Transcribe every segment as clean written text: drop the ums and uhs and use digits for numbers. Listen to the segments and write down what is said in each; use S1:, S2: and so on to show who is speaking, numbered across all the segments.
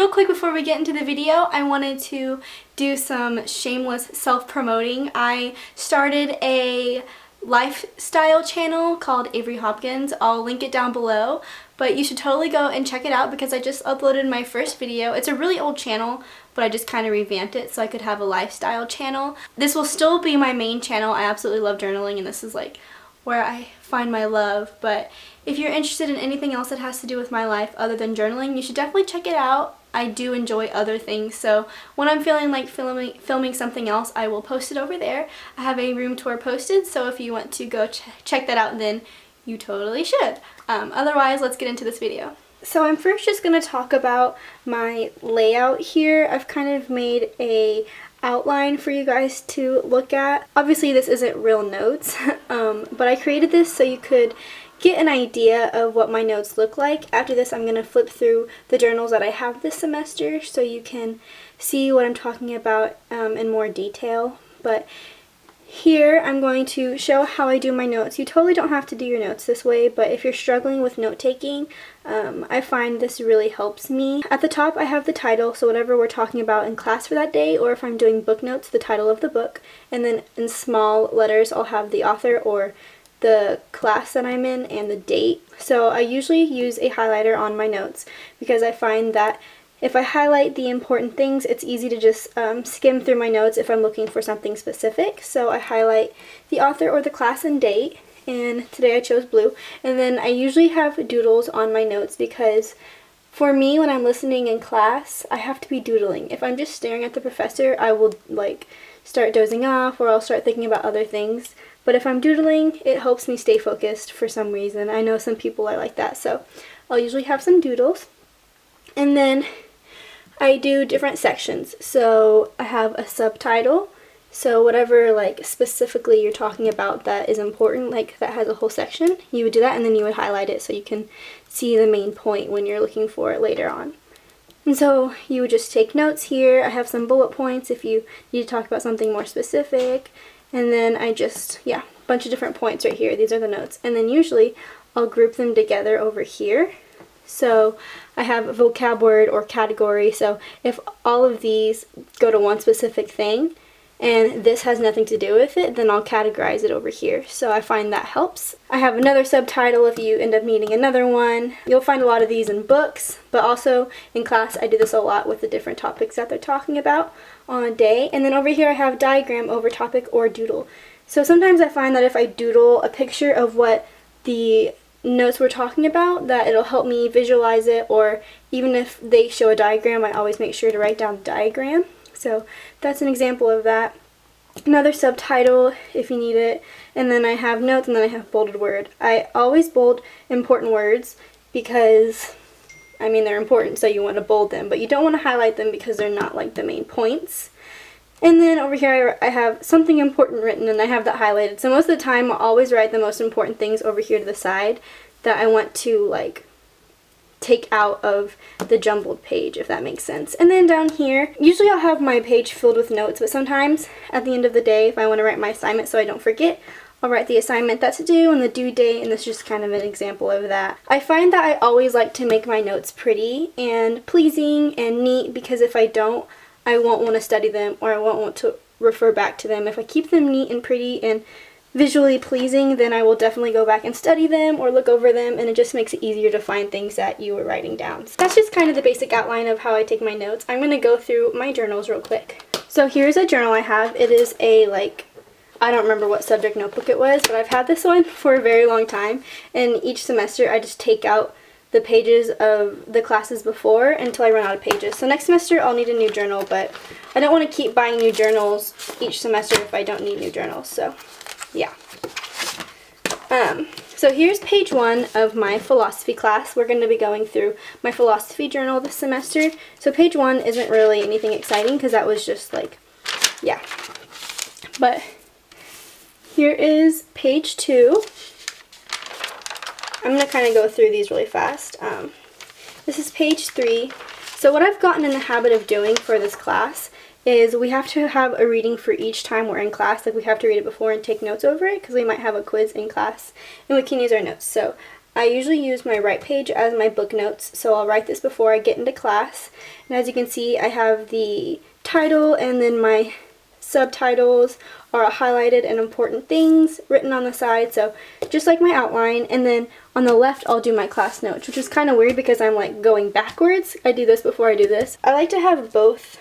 S1: Real quick before we get into the video, I wanted to do some shameless self-promoting. I started a lifestyle channel called Avery Hopkins. I'll link it down below, but you should totally go and check it out because I just uploaded my first video. It's a really old channel, but I just kind of revamped it so I could have a lifestyle channel. This will still be my main channel. I absolutely love journaling, and this is like where I find my love, but if you're interested in anything else that has to do with my life other than journaling, you should definitely check it out. I do enjoy other things, so when I'm feeling like filming something else, I will post it over there. I have a room tour posted, so if you want to go check that out, then you totally should. Otherwise, let's get into this video. So I'm first just going to talk about my layout here. I've kind of made a outline for you guys to look at. Obviously this isn't real notes, but I created this so you could get an idea of what my notes look like. After this I'm going to flip through the journals that I have this semester so you can see what I'm talking about in more detail. But here I'm going to show how I do my notes. You totally don't have to do your notes this way, but if you're struggling with note-taking, I find this really helps me. At the top I have the title, so whatever we're talking about in class for that day, or if I'm doing book notes, the title of the book, and then in small letters I'll have the author or the class that I'm in and the date. So I usually use a highlighter on my notes because I find that if I highlight the important things, it's easy to just skim through my notes if I'm looking for something specific. So I highlight the author or the class and date, and today I chose blue. And then I usually have doodles on my notes because for me, when I'm listening in class, I have to be doodling. If I'm just staring at the professor, I will like start dozing off or I'll start thinking about other things. But if I'm doodling, it helps me stay focused for some reason. I know some people are like that, so I'll usually have some doodles. And then I do different sections. So I have a subtitle, so whatever like specifically you're talking about that is important, like that has a whole section, you would do that and then you would highlight it so you can see the main point when you're looking for it later on. And so you would just take notes here. I have some bullet points if you need to talk about something more specific. And then I just, a bunch of different points right here. These are the notes. And then usually I'll group them together over here. So I have a vocab word or category, so if all of these go to one specific thing and this has nothing to do with it, then I'll categorize it over here. So I find that helps. I have another subtitle if you end up needing another one. You'll find a lot of these in books, but also in class I do this a lot with the different topics that they're talking about on a day. And then over here I have diagram over topic or doodle. So sometimes I find that if I doodle a picture of what the notes we're talking about, that it'll help me visualize it, or even if they show a diagram, I always make sure to write down the diagram. So that's an example of that. Another subtitle if you need it, and then I have notes, and then I have bolded word. I always bold important words because I mean they're important, so you want to bold them, but you don't want to highlight them because they're not like the main points. And then over here I have something important written and I have that highlighted. So most of the time I'll always write the most important things over here to the side that I want to like take out of the jumbled page, if that makes sense. And then down here, usually I'll have my page filled with notes, but sometimes at the end of the day, if I want to write my assignment so I don't forget, I'll write the assignment that's to do and the due date, and this is just kind of an example of that. I find that I always like to make my notes pretty and pleasing and neat because if I don't, I won't want to study them or I won't want to refer back to them. If I keep them neat and pretty and visually pleasing, then I will definitely go back and study them or look over them, and it just makes it easier to find things that you were writing down. So that's just kind of the basic outline of how I take my notes. I'm going to go through my journals real quick. So here's a journal I have. It is a I don't remember what subject notebook it was, but I've had this one for a very long time, and each semester I just take out the pages of the classes before until I run out of pages. So next semester I'll need a new journal, but I don't want to keep buying new journals each semester if I don't need new journals, so yeah. So here's page 1 of my philosophy class. We're going to be going through my philosophy journal this semester. So page 1 isn't really anything exciting because that was just but here is page 2. I'm going to kind of go through these really fast. This is page 3. So what I've gotten in the habit of doing for this class is we have to have a reading for each time we're in class. Like we have to read it before and take notes over it because we might have a quiz in class and we can use our notes. So I usually use my right page as my book notes, so I'll write this before I get into class. And as you can see, I have the title and then my subtitles are highlighted and important things written on the side, so just like my outline. And then on the left I'll do my class notes, which is kind of weird because I'm like going backwards. I do this before I do this. I like to have both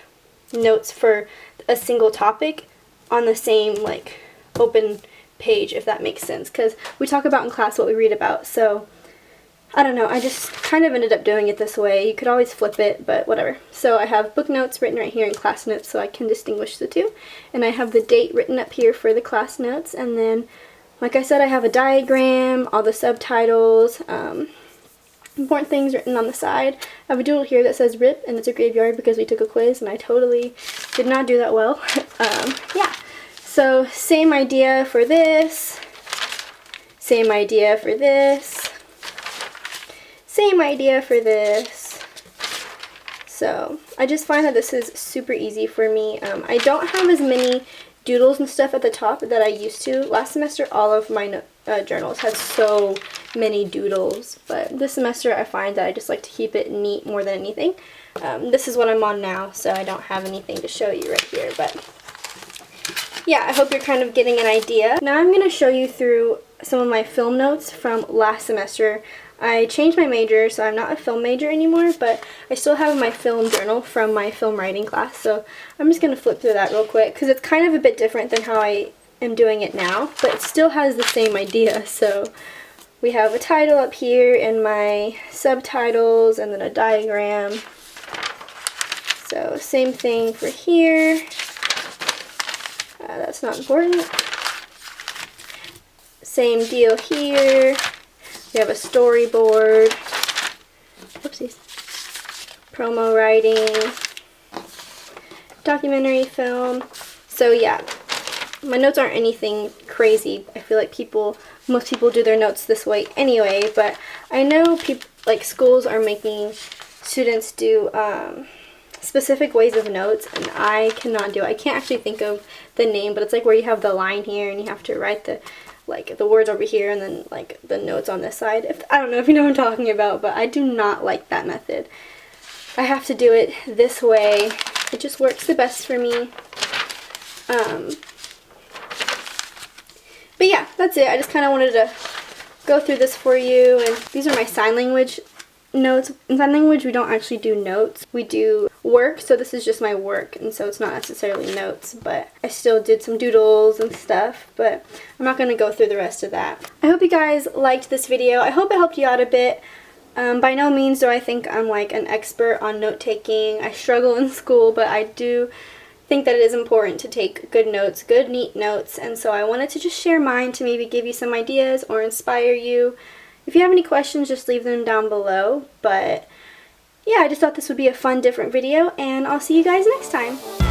S1: notes for a single topic on the same like open page, if that makes sense, because we talk about in class what we read about. So I don't know, I just kind of ended up doing it this way. You could always flip it, but whatever. So I have book notes written right here and class notes so I can distinguish the two. And I have the date written up here for the class notes. And then, like I said, I have a diagram, all the subtitles, important things written on the side. I have a doodle here that says RIP, and it's a graveyard because we took a quiz and I totally did not do that well. Yeah. So same idea for this, same idea for this, same idea for this. So I just find that this is super easy for me. I don't have as many doodles and stuff at the top that I used to. Last semester all of my journals had so many doodles, but this semester I find that I just like to keep it neat more than anything. This is what I'm on now, so I don't have anything to show you right here, but yeah, I hope you're kind of getting an idea. Now I'm going to show you through some of my film notes from last semester. I changed my major, so I'm not a film major anymore, but I still have my film journal from my film writing class, so I'm just going to flip through that real quick, because it's kind of a bit different than how I am doing it now, but it still has the same idea. So we have a title up here and my subtitles and then a diagram. So same thing for here. That's not important. Same deal here. We have a storyboard. Oopsies. Promo writing. Documentary film. So yeah, my notes aren't anything crazy. I feel like most people do their notes this way anyway, but I know like schools are making students do specific ways of notes, and I cannot do it. I can't actually think of the name, but it's like where you have the line here and you have to write the words over here and then like the notes on this side. I don't know if you know what I'm talking about, but I do not like that method. I have to do it this way. It just works the best for me. But yeah, that's it. I just kind of wanted to go through this for you, and these are my sign language notes. In sign language, we don't actually do notes. We do work, so this is just my work, and so it's not necessarily notes, but I still did some doodles and stuff, but I'm not going to go through the rest of that. I hope you guys liked this video. I hope it helped you out a bit. By no means do I think I'm like an expert on note-taking. I struggle in school, but I do think that it is important to take good notes, good neat notes, and so I wanted to just share mine to maybe give you some ideas or inspire you. If you have any questions, just leave them down below, but yeah, I just thought this would be a fun, different video, and I'll see you guys next time.